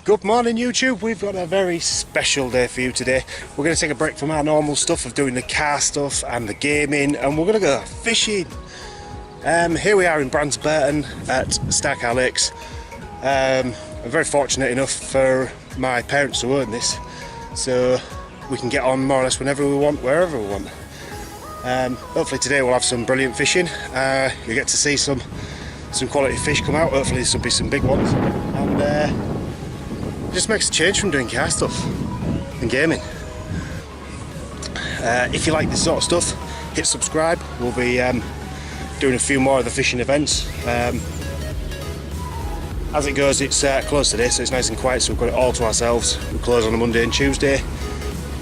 Good morning YouTube, we've got a very special day for you today. We're going to take a break from our normal stuff of doing the car stuff and the gaming, and we're going to go fishing. Here we are in Brandesburton at Starcarr Lakes. I'm very fortunate enough for my parents to own this, so we can get on more or less whenever we want, wherever we want. Hopefully today we'll have some brilliant fishing. You get to see some quality fish come out. Hopefully this will be some big ones, and it just makes a change from doing car stuff and gaming. If you like this sort of stuff, hit subscribe. We'll be doing a few more of the fishing events. As it goes, it's closed today, so it's nice and quiet, so we've got it all to ourselves. We close on a Monday and Tuesday.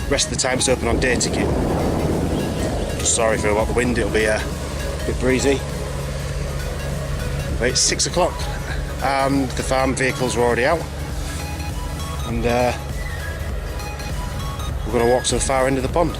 Rest of the time it's open on day ticket. Just sorry for about the wind, it'll be a bit breezy. But it's 6 o'clock and the farm vehicles are already out. And we're going to walk to the far end of the pond.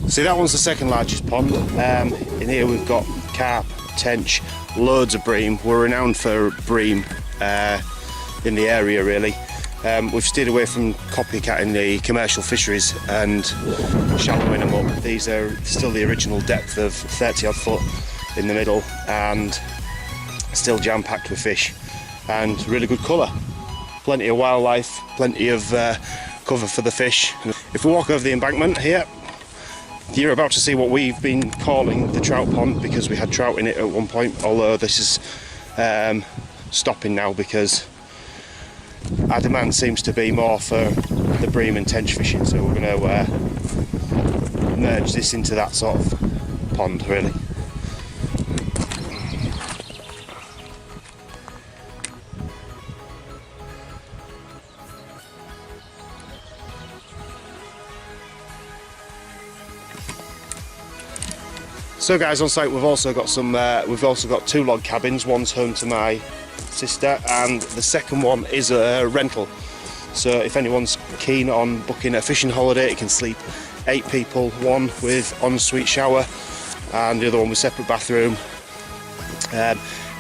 See, that one's the second largest pond. In here we've got carp, tench, loads of bream. We're renowned for bream in the area, really. We've steered away from copycatting the commercial fisheries and shallowing them up. These are still the original depth of 30 odd foot in the middle and still jam-packed with fish and really good colour. Plenty of wildlife, plenty of cover for the fish. If we walk over the embankment here, you're about to see what we've been calling the trout pond, because we had trout in it at one point, although this is stopping now because our demand seems to be more for the bream and tench fishing, so we're going to merge this into that sort of pond, really. So guys, on site we've also got two log cabins. One's home to my sister and the second one is a rental. So if anyone's keen on booking a fishing holiday, it can sleep 8 people, one with ensuite shower and the other one with separate bathroom,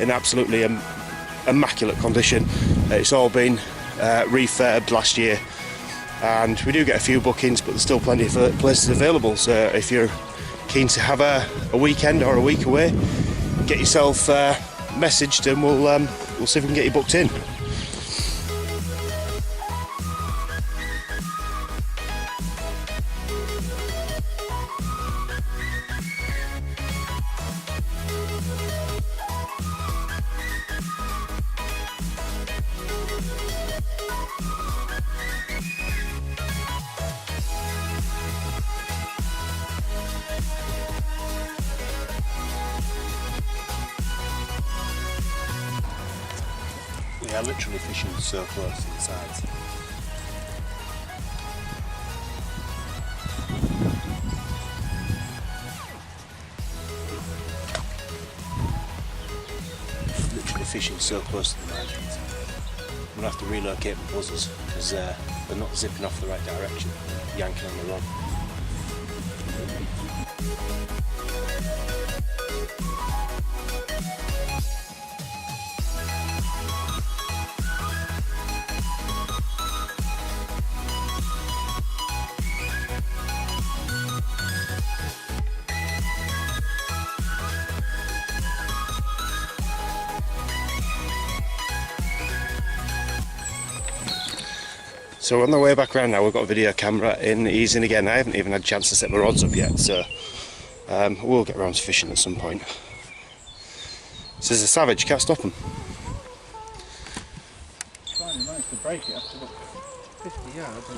in absolutely immaculate condition. It's all been refurbed last year, and we do get a few bookings, but there's still plenty of places available. So if you're keen to have a weekend or a week away, get yourself messaged and we'll see if we can get you booked in. We are literally fishing so close to the sides. Literally fishing so close to the margins. I'm going to have to relocate my buzzers because they're not zipping off the right direction, yanking on the rod. So we're on the way back around now. We've got a video camera in, easing again. I haven't even had a chance to set my rods up yet, so we'll get around to fishing at some point. This is a savage, can't stop him. Finally managed to break it after about 50 yards.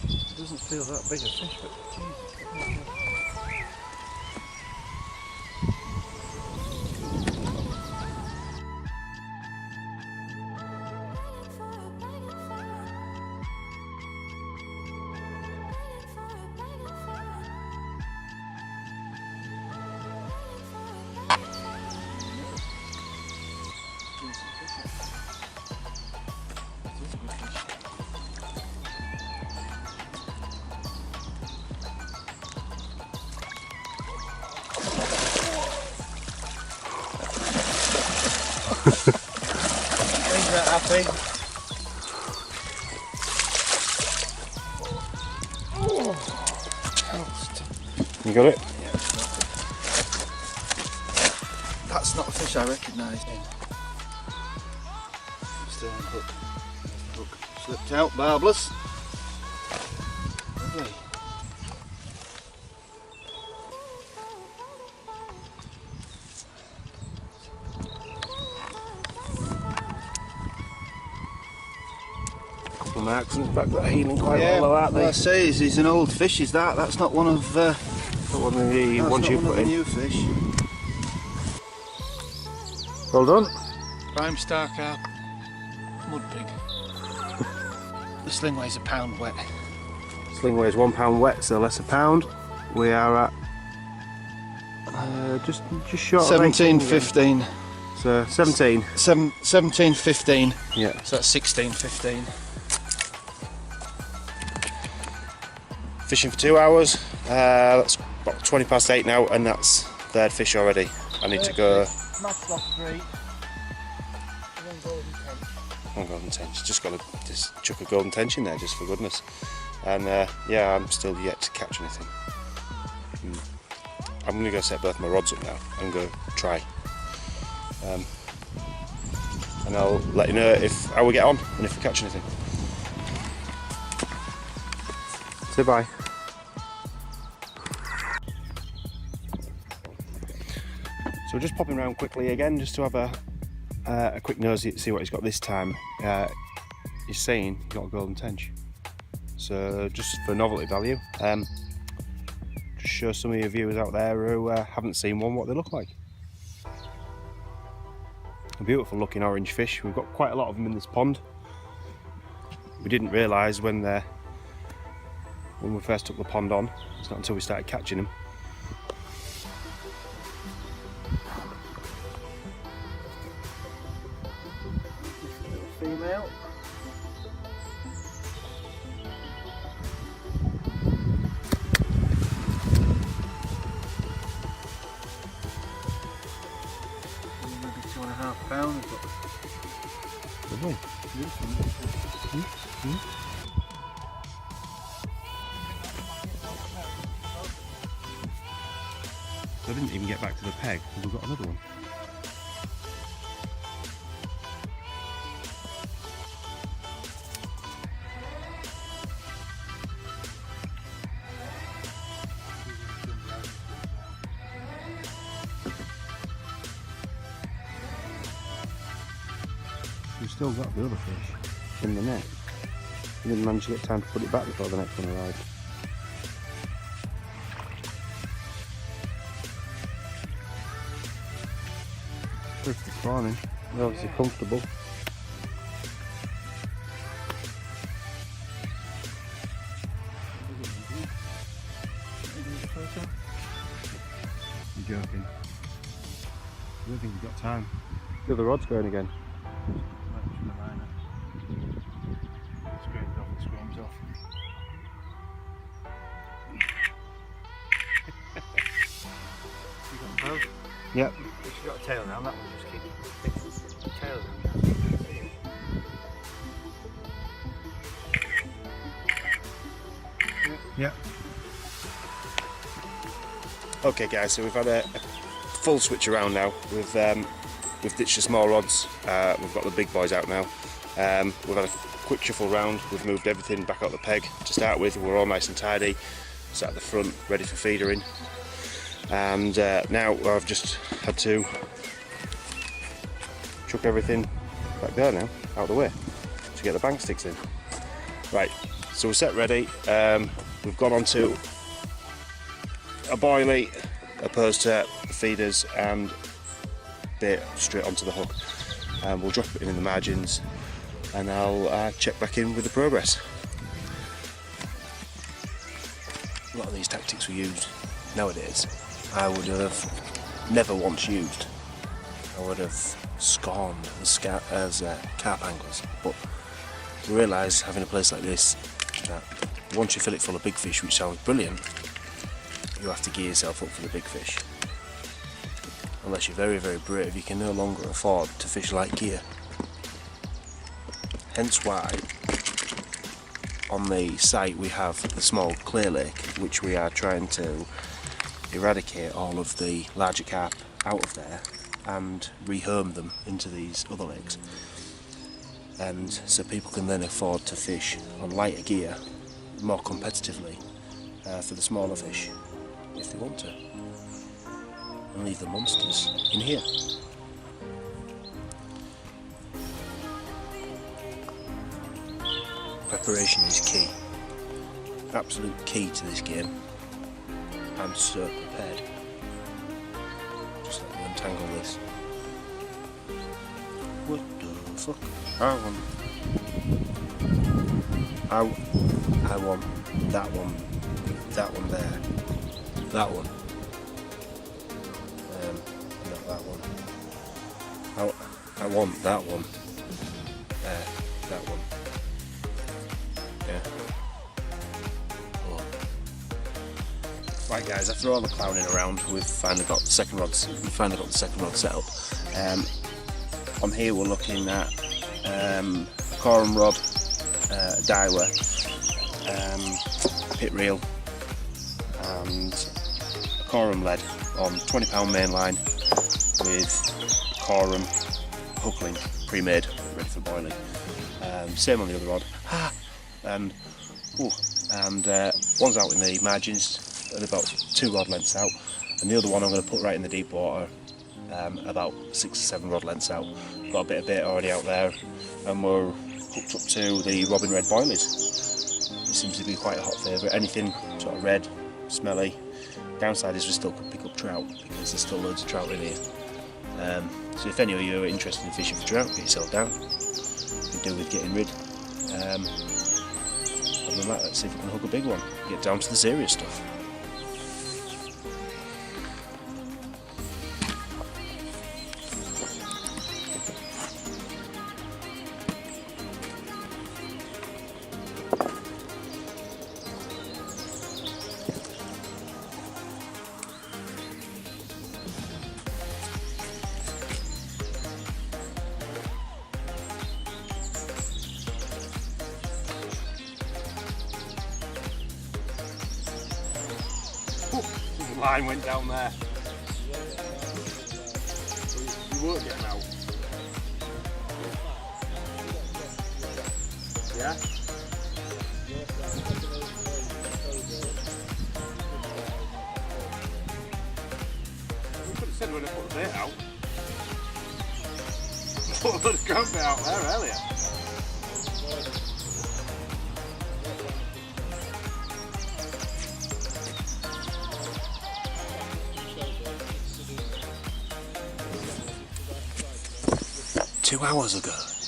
It doesn't feel that big a fish, but Jesus. Ain't that happy? You got it? Yeah, that's not a fish I recognise. Still on hook. Hook slipped out, barbless. Lovely. Couple of marks in his back that are healing quite Yeah, well, aren't what they? I say is he's an old fish, is that? That's not one of Not one of the that's ones not you one of put the in. new fish. Well done. Prime Starcarr mud pig. The sling weighs a pound wet. Sling weighs £1 wet, so less a pound. We are at just short of 17.15. So 17. 17.15. Yeah. So that's 16.15. Fishing for 2 hours. That's about 20 past 8 now, and that's third fish already. I need to go. Matched off 3. Golden Tench. Just got to chuck a Golden Tench in there, just for goodness. And yeah, I'm still yet to catch anything. I'm going to go set both my rods up now and go try. And I'll let you know how we get on and if we catch anything. Say bye. So we're just popping around quickly again, just to have a quick nosy to see what he's got this time. He's saying he's got a Golden Tench. So just for novelty value, just show some of your viewers out there who haven't seen one what they look like. A beautiful looking orange fish. We've got quite a lot of them in this pond. We didn't realise when we first took the pond on. It's not until we started catching them. Female. Maybe 2.5 pounds. Lovely. I didn't even get back to the peg. We've got another one. We've still got the other fish in the net. We didn't manage to get time to put it back before the next one arrived. Pretty spawning. They're obviously comfortable. You're joking. I don't think you've got time. The other rod's going again. Screams off. You got them both? Yep. She's got a tail now, that one just keeps tails. Yep. Okay guys, so we've had a full switch around now. We've ditched the small rods, we've got the big boys out now. We've had a quick shuffle round, we've moved everything back out the peg to start with. We're all nice and tidy, sat at the front ready for feedering. And now I've just had to chuck everything back there now, out of the way, to get the bank sticks in. Right, so we're set ready. We've gone on to a boilie opposed to feeders and bait straight onto the hook. We'll drop it in the margins and I'll check back in with the progress. A lot of these tactics we use nowadays I would have never once used. I would have scorned as carp anglers, but I realise having a place like this that once you fill it full of big fish, which sounds brilliant, you have to gear yourself up for the big fish. unless you're very, very brave, you can no longer afford to fish light gear. Hence why on the site we have a small clear lake, which we are trying to eradicate all of the larger carp out of there and rehome them into these other lakes. And so people can then afford to fish on lighter gear more competitively for the smaller fish if they want to, and leave the monsters in here. Preparation is key, absolute key to this game. I'm so prepared. Just let me untangle this. What the fuck? I want that one there, that one, not that one. I want that one there, that one, yeah. Oh. Right guys, after all the clowning around, we've finally got the second rod set up. On here we're looking at corum rod, daiwa, pit reel and corum lead on 20lb mainline with corum hook link pre-made, ready for boiling. Same on the other rod. And one's out in the margins at about 2 rod lengths out, and the other one I'm going to put right in the deep water, about 6 or 7 rod lengths out. Got a bit of bait already out there, and we're hooked up to the robin red boilies. It seems to be quite a hot favourite. Anything sort of red, smelly. Downside is we still could pick up trout because there's still loads of trout in here. So if any of you are interested in fishing for trout, get yourself down. You can do with getting rid. Other than that, let's see if we can hook a big one. Get down to the serious stuff. The line went down there. You weren't getting out. Yeah? We could have said when I put the bait out. I put a load of ground bait out there earlier.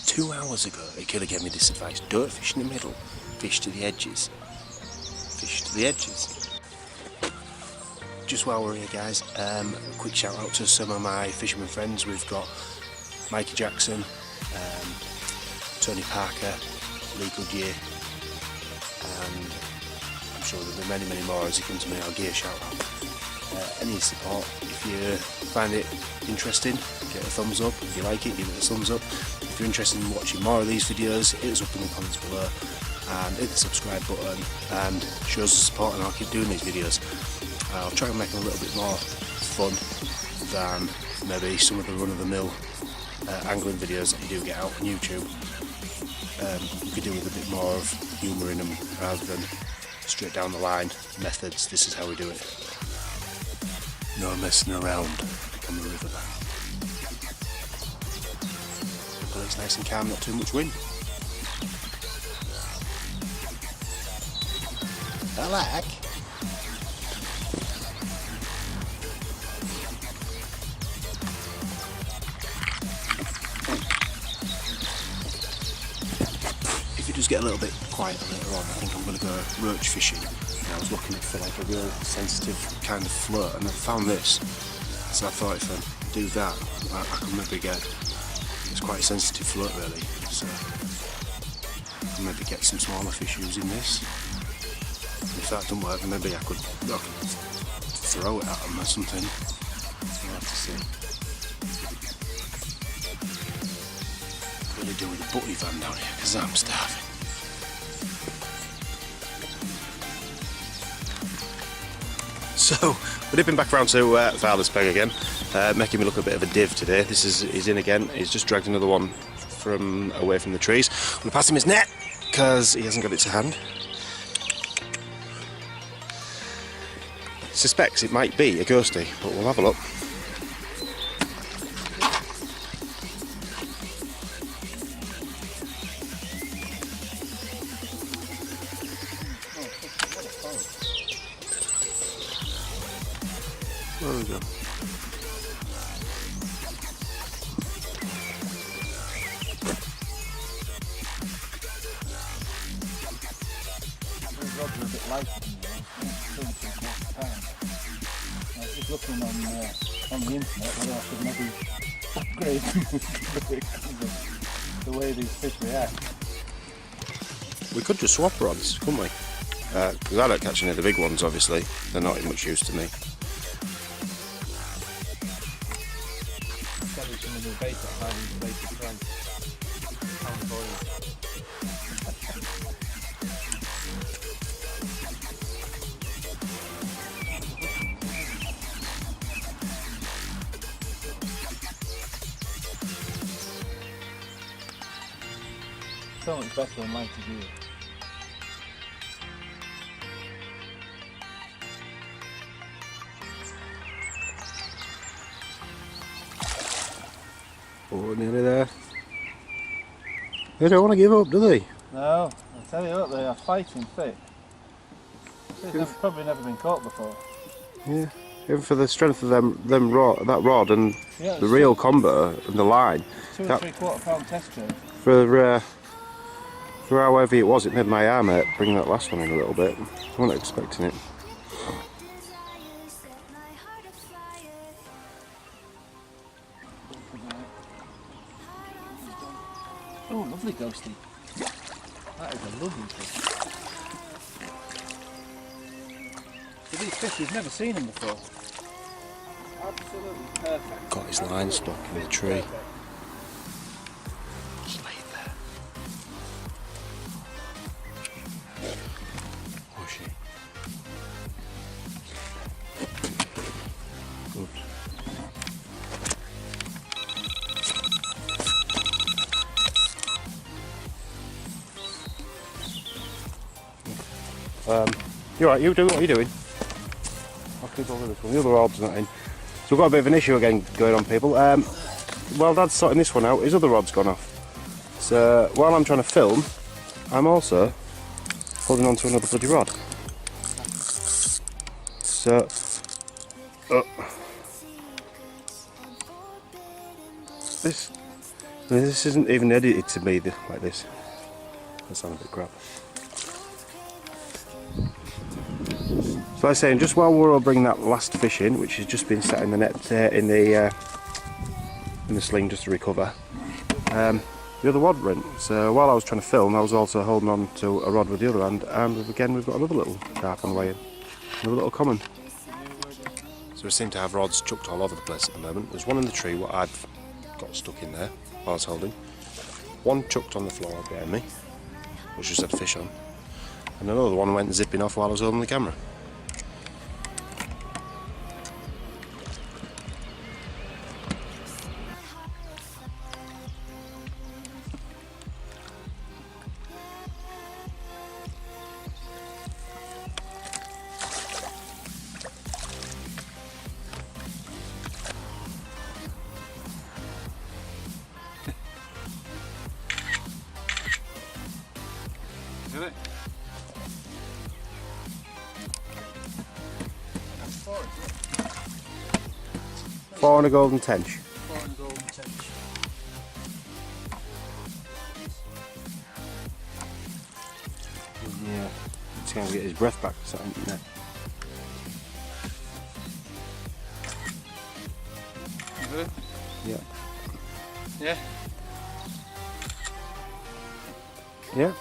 Two hours ago, a killer gave me this advice: don't fish in the middle, fish to the edges. Fish to the edges. Just while we're here guys, a quick shout out to some of my fisherman friends. We've got Mikey Jackson, Tony Parker, Lee Goodyear, and I'm sure there'll be many, many more as he comes to me. I'll give a shout out. Any support, if you find it interesting, get a thumbs up. If you like it, give it a thumbs up. If you're interested in watching more of these videos, hit us up in the comments below and hit the subscribe button and show us the support, and I'll keep doing these videos. I'll try and make them a little bit more fun than maybe some of the run-of-the-mill angling videos that you do get out on YouTube. You could do with a bit more of humour in them rather than straight down the line methods. This is how we do it. No messing around on the river there. But it's nice and calm, not too much wind. I like. If it does get a little bit quieter later on, I think I'm going to go roach fishing. I was looking for like a real sensitive kind of float, and I found this, so I thought if I do that, I can maybe get, it's quite a sensitive float really, so I can maybe get some smaller fish using this. If that doesn't work, maybe I could throw it at them or something. We'll have to see. bloody do with a butty van down here, because I'm starving. So, we're dipping back round to Father's Peg again, making me look a bit of a div today. He's in again. He's just dragged another one from away from the trees. I'm going to pass him his net, because he hasn't got it to hand. Suspects it might be a ghostie, but we'll have a look. There we go. Those rods are a bit lighter than I was just looking on the internet whether I should maybe upgrade the way these fish react. We could just swap rods, couldn't we? Because I don't catch any of the big ones, obviously. They're not much use to me. Some of the bait at highly inflated price. Pound of oil. So much better than lighter gear. Oh, nearly there. They don't want to give up, do they? No, I'll tell you what, they are fighting fit. They've probably never been caught before. Yeah. Even for the strength of that rod and Yeah, the real combo and the line. 2 and 3/4 pound test jig. For however it was, it made my arm hurt bringing that last one in a little bit. I wasn't expecting it. Oh, lovely ghostie. That is a lovely fish. For these fish, we've never seen them before. Absolutely perfect. Got his line stuck in the tree. Just lay it there. Push it. Good. You're right, you do what you're doing. I'll keep over this one. The other rod's not in. So we've got a bit of an issue again going on, people. While Dad's sorting this one out, his other rod's gone off. So while I'm trying to film, I'm also holding on to another bloody rod. So, this isn't even edited to be like this. That sounds a bit crap. So I was saying, just while we're all bringing that last fish in, which has just been sat in the net in the sling just to recover, the other rod went. So while I was trying to film, I was also holding on to a rod with the other hand, and again we've got another little carp on the way in, another little common. So we seem to have rods chucked all over the place at the moment. There's one in the tree what I've got stuck in there while I was holding. One chucked on the floor behind me, which just had a fish on, and another one went zipping off while I was holding the camera. Is it? Four on a Golden Tench. 4 on Golden Tench. Yeah, he's going to get his breath back or something. Yeah. Is it? Yeah. Yeah. Yeah.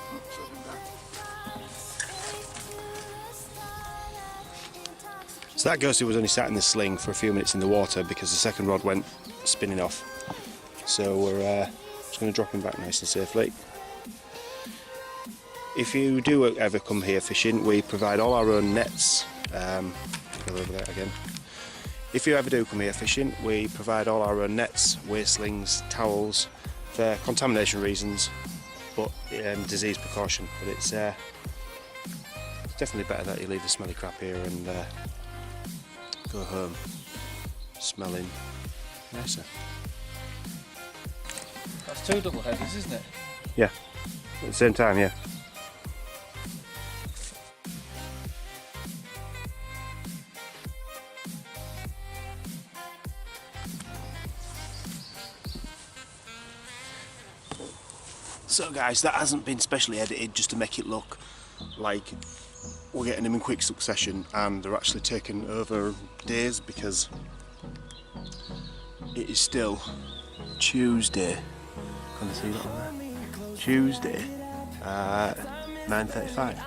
So that ghostie was only sat in the sling for a few minutes in the water because the second rod went spinning off. So we're Just going to drop him back nice and safely. If you do ever come here fishing, we provide all our own nets. Go over there again. If you ever do come here fishing, we provide all our own nets, weight slings, towels, for contamination reasons, but disease precaution. But it's definitely better that you leave the smelly crap here and go home smelling nicer. That's 2 double headers, isn't it? Yeah, at the same time, yeah. So guys, that hasn't been specially edited just to make it look like we're getting them in quick succession, and they're actually taking over days because it is still Tuesday. Can you see that on there? Tuesday, 9:35.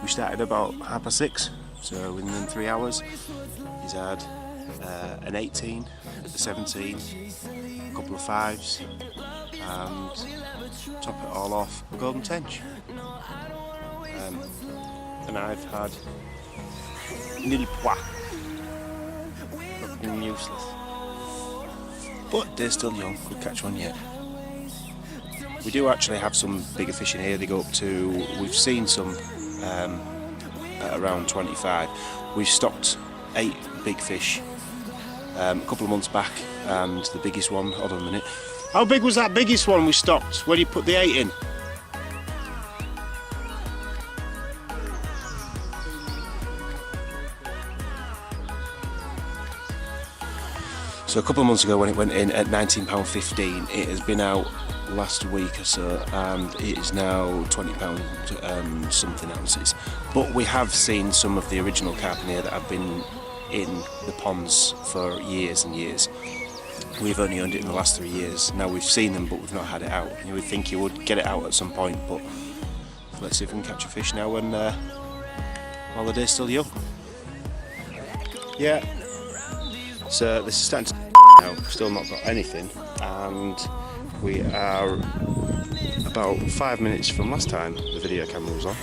We started about 6:30, so within 3 hours he's had an 18, a 17, a couple of 5s, and top it all off a Golden Tench. And I've had nil pois. Fucking useless. But they're still young, could catch one yet. We do actually have some bigger fish in here. They go up to, we've seen some at around 25. We've stocked 8 big fish a couple of months back, and the biggest one, hold on a minute. How big was that biggest one we stocked when you put the 8 in? So a couple of months ago when it went in at £19.15, it has been out last week or so, and it is now £20 something ounces. But we have seen some of the original carp in here that have been in the ponds for years and years. We've only owned it in the last 3 years. Now we've seen them, but we've not had it out. You would think you would get it out at some point, but let's see if we can catch a fish now when while the day's still young. Yeah. So this is starting to now. Still not got anything, and we are about 5 minutes from last time the video camera was on.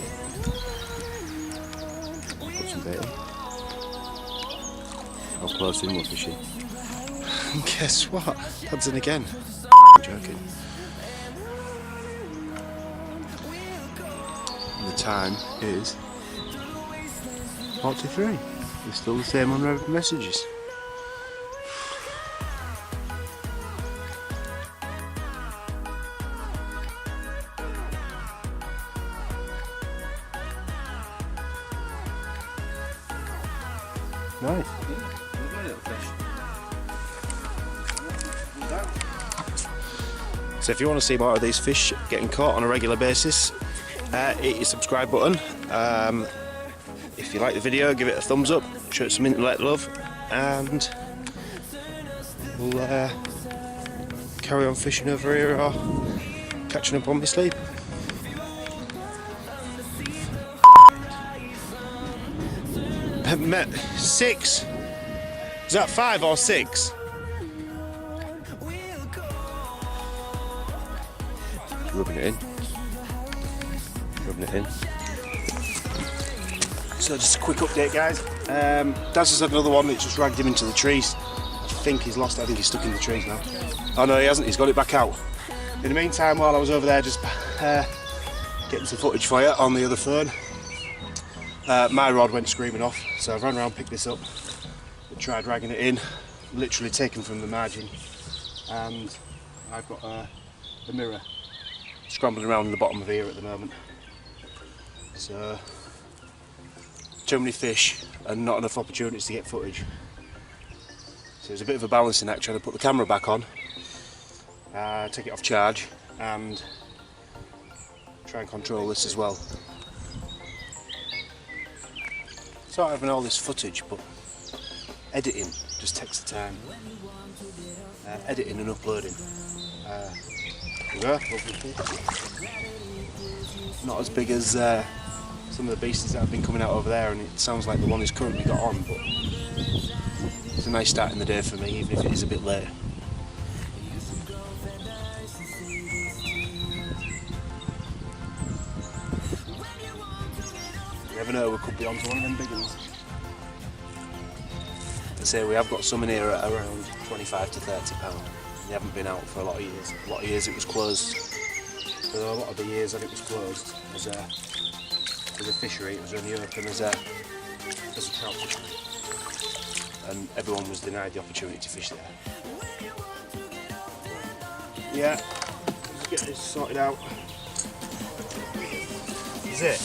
Put some bait in. How close in we're fishing. And guess what? Dad's in again. I'm joking. And the time is 43. We're still the same unread messages. Nice. So if you want to see more of these fish getting caught on a regular basis, hit your subscribe button. If you like the video, give it a thumbs up, show it some internet love, and we'll carry on fishing over here or catching up on my sleep. Met 6. Is that 5 or 6? Rubbing it in. Rubbing it in. So just a quick update, guys. Daz has had another one that just dragged him into the trees. I think he's lost it. I think he's stuck in the trees now. Oh no, he hasn't. He's got it back out. In the meantime, while I was over there just getting some footage for you on the other phone, my rod went screaming off, so I ran around, picked this up, tried dragging it in, literally taken from the margin, and I've got the mirror scrambling around in the bottom of here at the moment. So, too many fish and not enough opportunities to get footage. So it's a bit of a balancing act trying to put the camera back on, take it off charge, and try and control this as well. Sort of having all this footage, but editing just takes the time. Editing and uploading. Not as big as some of the beasties that have been coming out over there, and it sounds like the one is currently got on, but it's a nice start in the day for me, even if it is a bit late. Never know, we could be onto one of them big ones. I say we have got some in here at around 25 to 30 pound. They haven't been out for a lot of years. A lot of years it was closed. For a lot of the years that it was closed as a fishery, it was only open as a trout fishery. And everyone was denied the opportunity to fish there. Yeah, let's get this sorted out. Is it?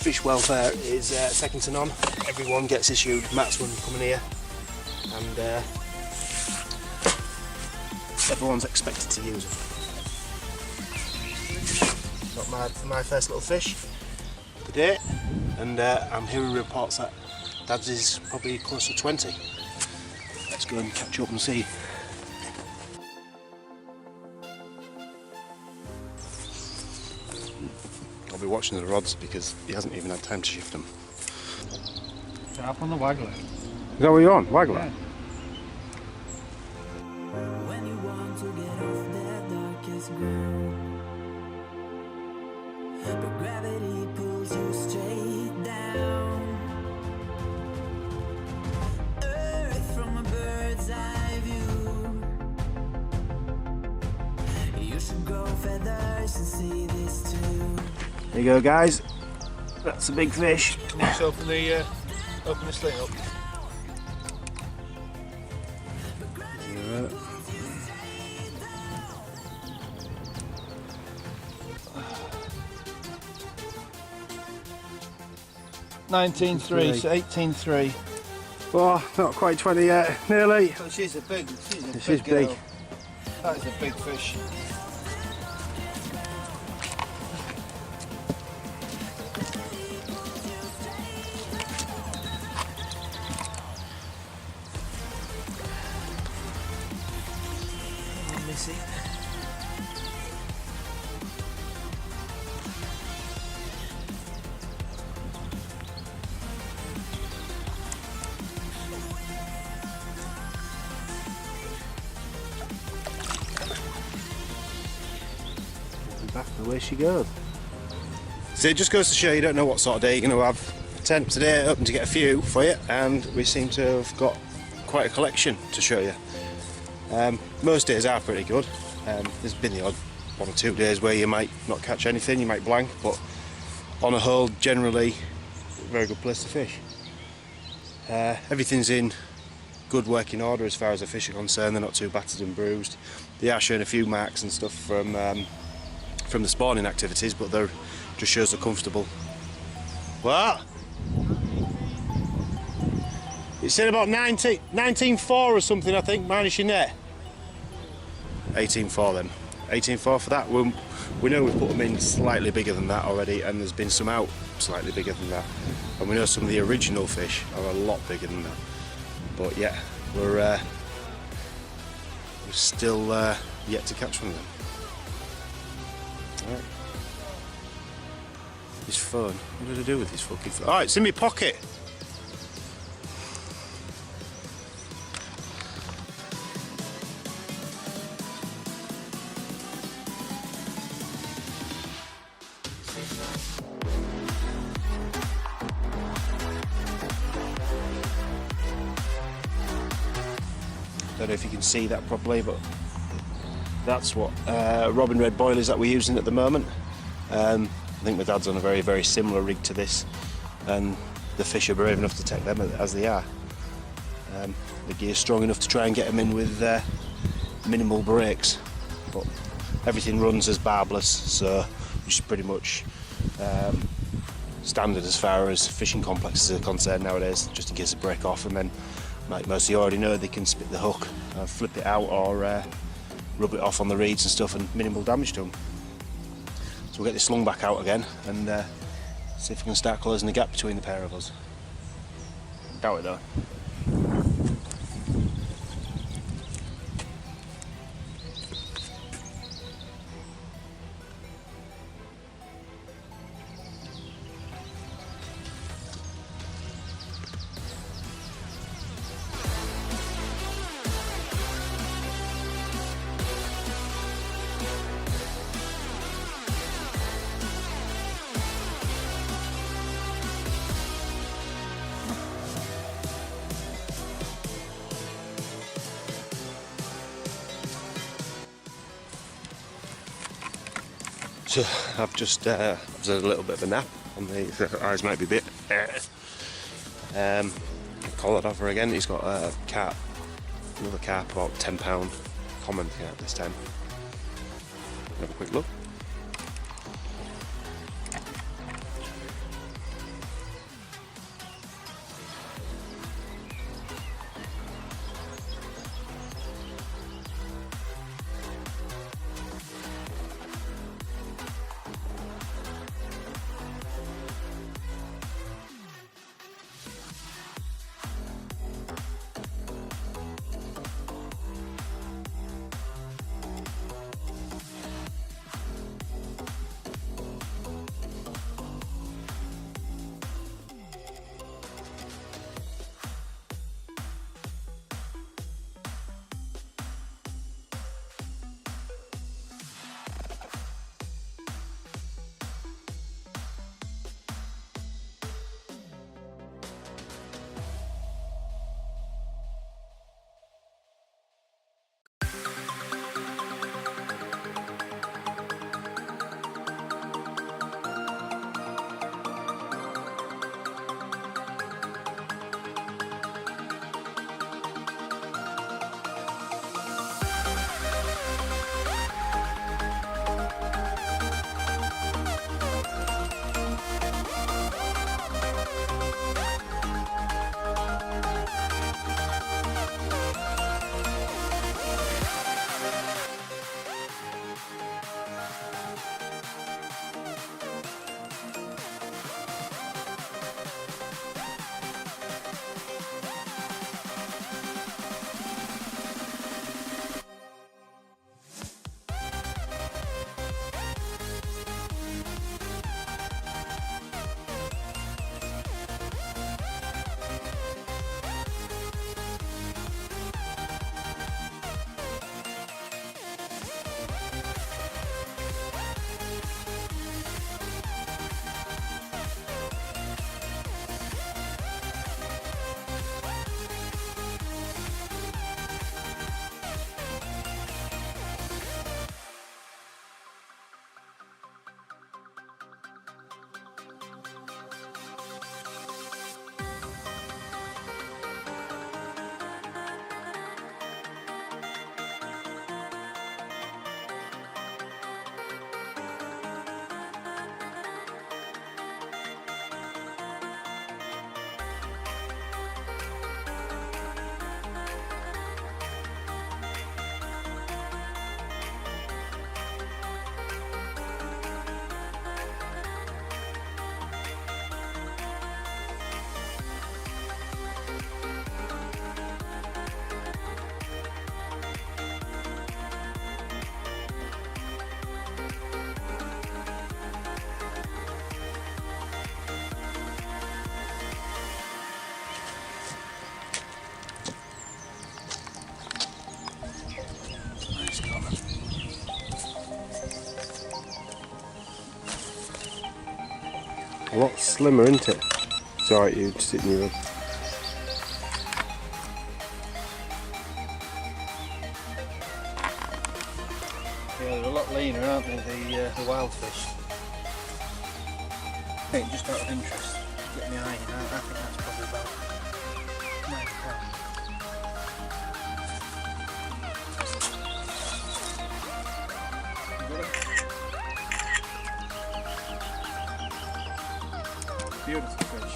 Fish welfare is second to none. Everyone gets issued mats when you come in here, and everyone's expected to use them. Got my first little fish of the day, and I'm hearing reports that Dad's is probably close to 20. Let's go and catch up and see. I'll be watching the rods because he hasn't even had time to shift them. Up on the waggler. Is that what you're on? Waggler? Yeah. When you want to get off that darkest ground, but gravity pulls you straight down. Earth from a bird's eye view. You should grow feathers and see this too. There you go, guys. That's a big fish. Can you just open the sling up? Yeah. 19.3, so 18.3. Oh, not quite 20 yet. Nearly. Oh, she's a big She's big. girl. That is a big fish. Missy. Back away she goes. So it just goes to show you don't know what sort of day you're going to have. Tent today, hoping to get a few for you, and we seem to have got quite a collection to show you. Most days are pretty good. There's been the odd 1 or 2 days where you might not catch anything, you might blank, but on a whole, generally, a very good place to fish. Everything's in good working order as far as the fish are concerned. They're not too battered and bruised. They are showing a few marks and stuff from the spawning activities, but they're just shows they're comfortable. What? It said about 19.4 or something, I think, minus your net. 18.4 then. 18.4 for that. We know we've put them in slightly bigger than that already, and there's been some out slightly bigger than that. And we know some of the original fish are a lot bigger than that. But yeah, we're still yet to catch one of them. Right. His phone. What did I do with his fucking phone? Oh, it's in my pocket. Don't know if you can see that properly, but that's what robin red boilies that we're using at the moment. I think my dad's on a very, very similar rig to this, and the fish are brave enough to take them as they are. The gear's strong enough to try and get them in with minimal brakes, but everything runs as barbless, so which is pretty much standard as far as fishing complexes are concerned nowadays, just in case they break off, and then, like most of you already know, they can spit the hook, flip it out, or rub it off on the reeds and stuff, and minimal damage to them. So we'll get this slung back out again and see if we can start closing the gap between the pair of us. Doubt it though. So I've just had a little bit of a nap, and the eyes might be a bit. Collared over again. He's got a carp, another carp, about £10 common carp this time. Have a quick look. A lot slimmer, isn't it? It's alright, you just sit in your room. Yeah, they're a lot leaner, aren't they, the wild fish? I think just out of interest, get my eye in, I think that's probably about 9 pounds. Beautiful fish.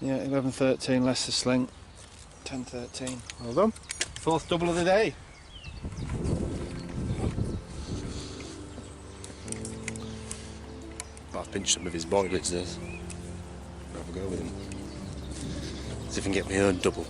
Yeah, 11.13 less the sling. 10.13. Well done. 4th double of the day. I'll pinch some of his boilies there. Have a go with him. See if I can get my own double.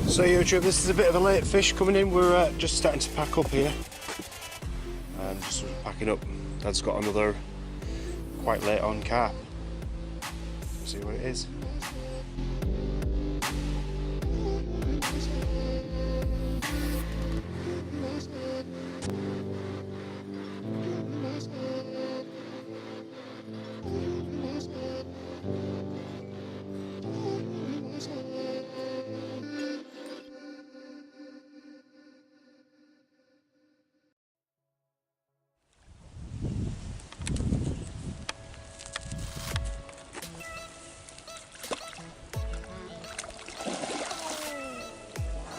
So YouTube, this is a bit of a late fish coming in. We're just starting to pack up here. Just sort of packing up. Dad's got another quite late on carp. See what it is.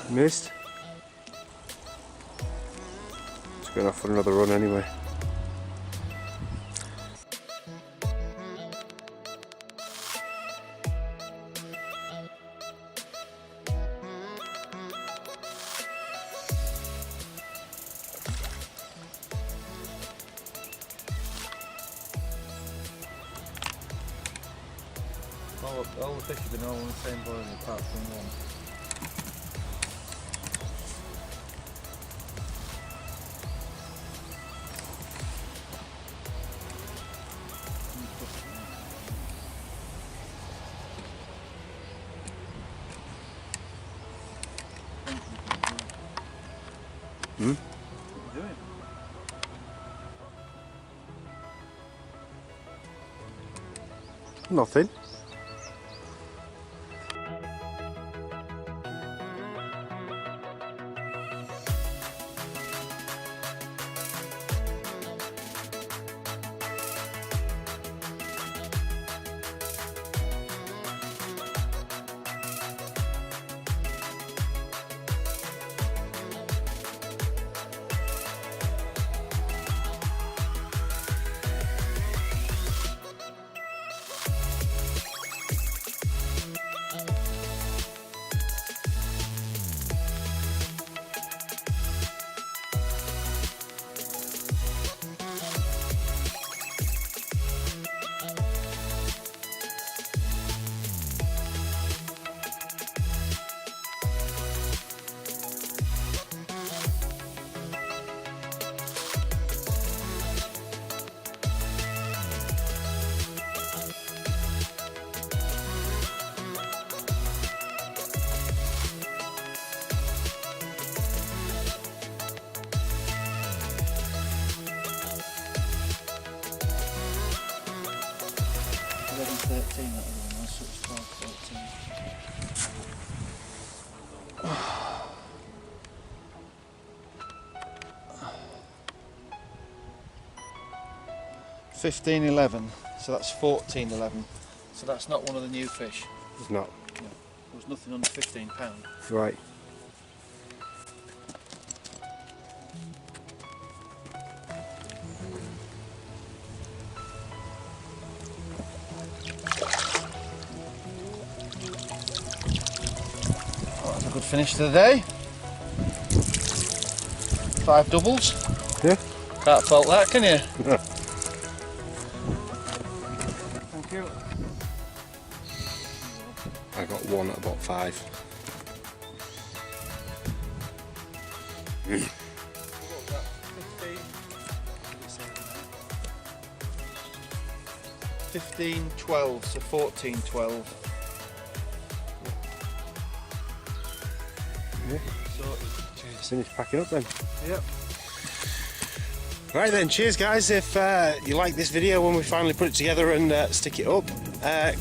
Missed. It's going off for another run anyway. All the fish have been all on the same boil apart from one. Hmm? What are you doing? Nothing. 1511, so that's 1411. So that's not one of the new fish. It's not. No, there was nothing under £15. Right. Oh, that's a good finish to the day. 5 doubles. Yeah. Can't fault that, can you? No. Thank you. I got one at about 5. 1512, so 1412. Yeah. So, Finish packing up then. yep. Right then, cheers guys. If you like this video when we finally put it together and stick it up,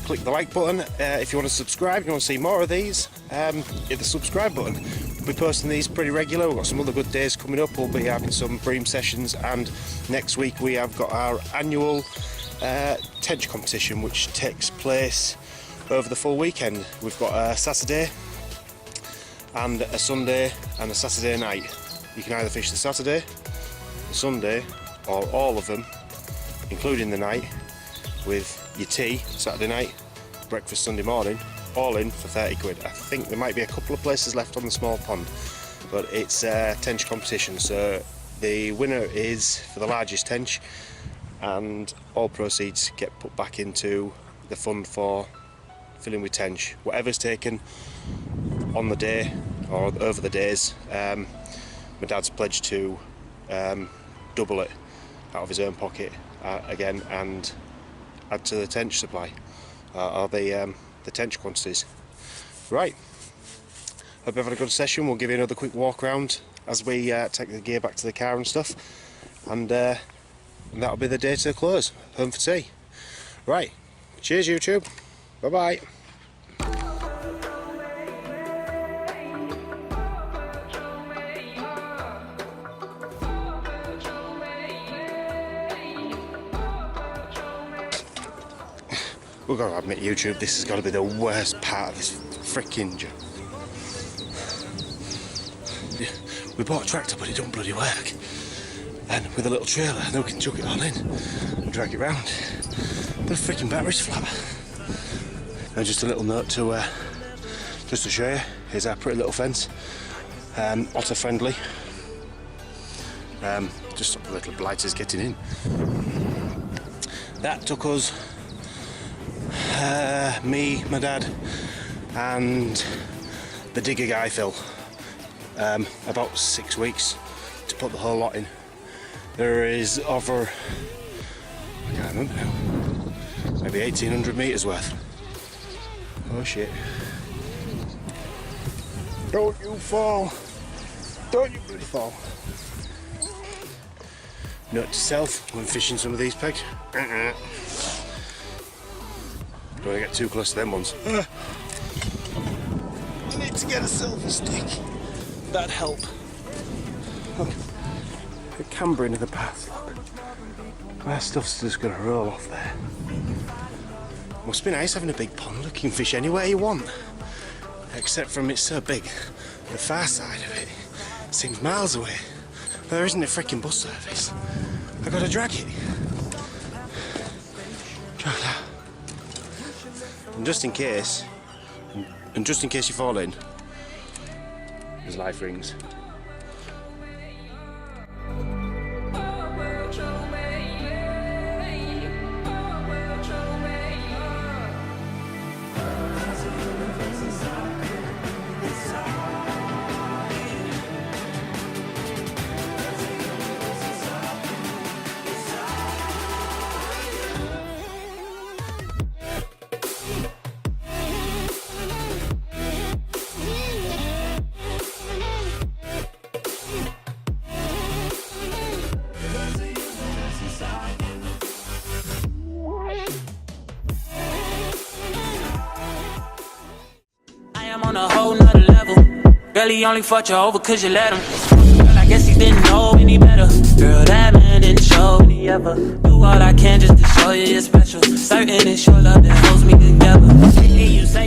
click the like button. If you want to subscribe, you want to see more of these, hit the subscribe button. We'll be posting these pretty regular. We've got some other good days coming up. We'll be having some bream sessions, and next week we have got our annual tench competition, which takes place over the full weekend. We've got a Saturday and a Sunday and a Saturday night. You can either fish the Saturday, the Sunday, or all of them, including the night, with your tea Saturday night, breakfast Sunday morning, all in for 30 quid. I think there might be a couple of places left on the small pond, but it's a tench competition, so the winner is for the largest tench, and all proceeds get put back into the fund for filling with tench. Whatever's taken on the day or over the days, my dad's pledged to double it out of his own pocket again and add to the tench supply, or the tench quantities. Right, hope you've had a good session. We'll give you another quick walk around as we take the gear back to the car and stuff, and that'll be the day to close, home for tea. Right, cheers YouTube, bye bye. We've got to admit, YouTube, this has got to be the worst part of this freaking job. We bought a tractor, but it don't bloody work. And with a little trailer, then we can chuck it all in and drag it round. The freaking battery's flat. And just a little note to just to show you, here's our pretty little fence, otter friendly. Just stop the little blighters getting in. That took us, me, my dad, and the digger guy Phil, about 6 weeks to put the whole lot in. There is over, I can't remember now, maybe 1800 metres worth. Oh shit. Don't you fall. Don't you bloody fall. Note to self when fishing some of these pegs. Don't want to get too close to them ones. I need to get a silver stick. That'd help. Look, the camber into the path, look. That stuff's just going to roll off there. Must be nice having a big pond. You can fish anywhere you want. Except from it's so big, the far side of it seems miles away. There isn't a freaking bus service. I've got to drag it. Try that. And just in case you fall in, there's life rings. On a whole nother level. Girl, he only fucked you over cause you let him. Girl, I guess he didn't know any better. Girl, that man didn't show any ever. do all I can just to show you you're special. Certain it's your love that holds me together. And you say